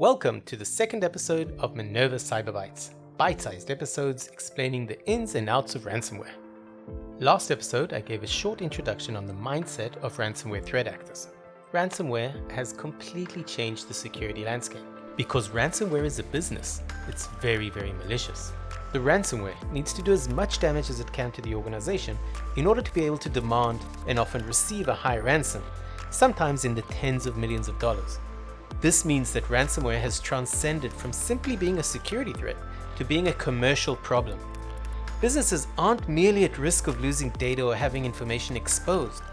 Welcome to the second episode of Minerva CyberBytes, bite-sized episodes explaining the ins and outs of ransomware. Last episode, I gave a short introduction on the mindset of ransomware threat actors. Ransomware has completely changed the security landscape. Because ransomware is a business, it's very malicious. The ransomware needs to do as much damage as it can to the organization in order to be able to demand and often receive a high ransom, sometimes in the tens of millions of dollars. This means that ransomware has transcended from simply being a security threat to being a commercial problem. Businesses aren't merely at risk of losing data or having information exposed.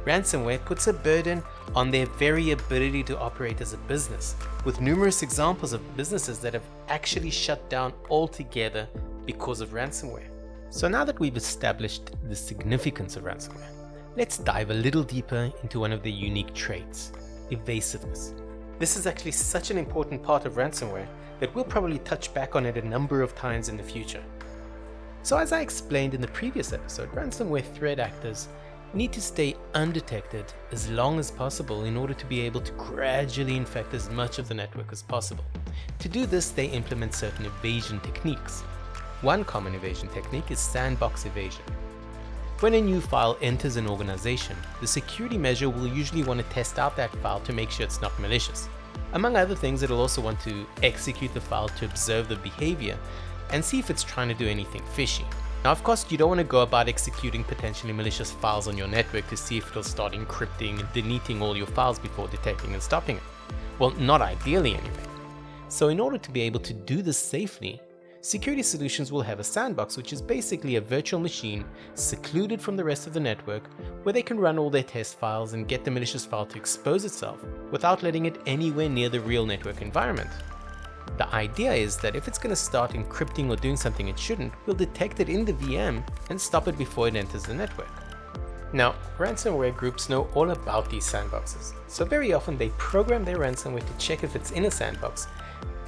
Ransomware puts a burden on their very ability to operate as a business, with numerous examples of businesses that have actually shut down altogether because of ransomware. So now that we've established the significance of ransomware, let's dive a little deeper into one of the unique traits: evasiveness. This is actually such an important part of ransomware that we'll probably touch back on it a number of times in the future. So as I explained in the previous episode, ransomware threat actors need to stay undetected as long as possible in order to be able to gradually infect as much of the network as possible. To do this, they implement certain evasion techniques. One common evasion technique is Sandbox Evasion. When a new file enters an organization, the security measure will usually want to test out that file to make sure it's not malicious. Among other things, it'll also want to execute the file to observe the behavior and see if it's trying to do anything fishy. Now, of course, you don't want to go about executing potentially malicious files on your network to see if it'll start encrypting and deleting all your files before detecting and stopping it. Well, not ideally anyway. So in order to be able to do this safely, security solutions will have a sandbox, which is basically a virtual machine secluded from the rest of the network where they can run all their test files and get the malicious file to expose itself without letting it anywhere near the real network environment. The idea is that if it's going to start encrypting or doing something it shouldn't, we'll detect it in the VM and stop it before it enters the network. Now, ransomware groups know all about these sandboxes, so very often they program their ransomware to check if it's in a sandbox,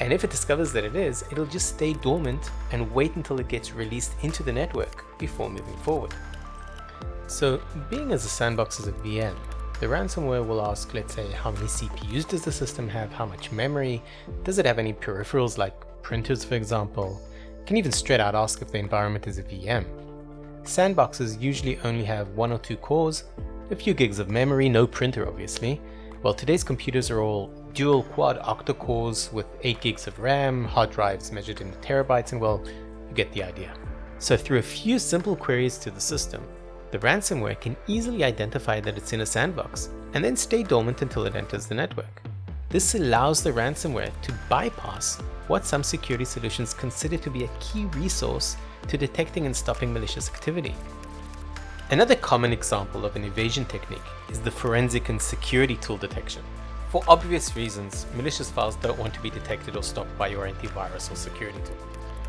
and if it discovers that it is, it'll just stay dormant and wait until it gets released into the network before moving forward. So, being as a sandbox is a VM, the ransomware will ask, let's say, how many CPUs does the system have, how much memory, does it have any peripherals like printers for example, can even straight out ask if the environment is a VM. Sandboxes usually only have 1 or 2 cores, a few gigs of memory, no printer obviously. Well, today's computers are all dual quad octa-cores with 8 gigs of RAM, hard drives measured in terabytes, and well, you get the idea. So through a few simple queries to the system, the ransomware can easily identify that it's in a sandbox and then stay dormant until it enters the network. This allows the ransomware to bypass what some security solutions consider to be a key resource to detecting and stopping malicious activity. Another common example of an evasion technique is the forensic and security tool detection. For obvious reasons, malicious files don't want to be detected or stopped by your antivirus or security tool.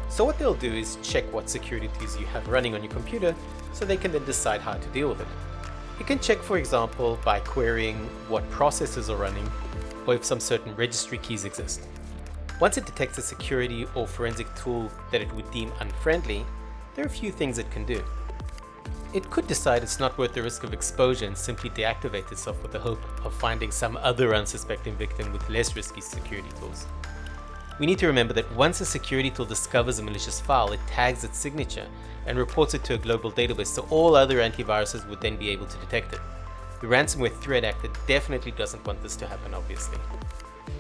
So what they'll do is check what security tools you have running on your computer so they can then decide how to deal with it. You can check, for example, by querying what processes are running or if some certain registry keys exist. Once it detects a security or forensic tool that it would deem unfriendly, there are a few things it can do. It could decide it's not worth the risk of exposure and simply deactivate itself with the hope of finding some other unsuspecting victim with less risky security tools. We need to remember that once a security tool discovers a malicious file, it tags its signature and reports it to a global database, so all other antiviruses would then be able to detect it. The ransomware threat actor definitely doesn't want this to happen, obviously.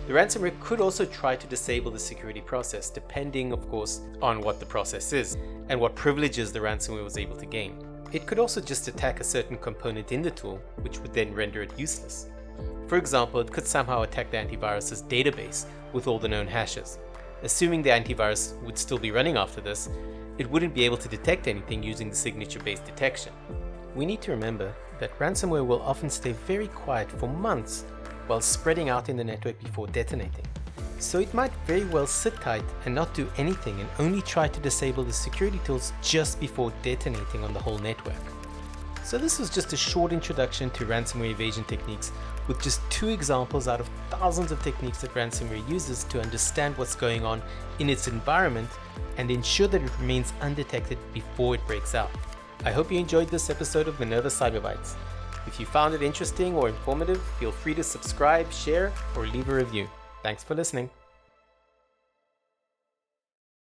The ransomware could also try to disable the security process, depending, of course, on what the process is and what privileges the ransomware was able to gain. It could also just attack a certain component in the tool, which would then render it useless. For example, it could somehow attack the antivirus's database with all the known hashes. Assuming the antivirus would still be running after this, it wouldn't be able to detect anything using the signature-based detection. We need to remember that ransomware will often stay very quiet for months while spreading out in the network before detonating. So it might very well sit tight and not do anything and only try to disable the security tools just before detonating on the whole network. So this was just a short introduction to ransomware evasion techniques with just 2 examples out of thousands of techniques that ransomware uses to understand what's going on in its environment and ensure that it remains undetected before it breaks out. I hope you enjoyed this episode of Minerva CyberBytes. If you found it interesting or informative, feel free to subscribe, share, or leave a review. Thanks for listening.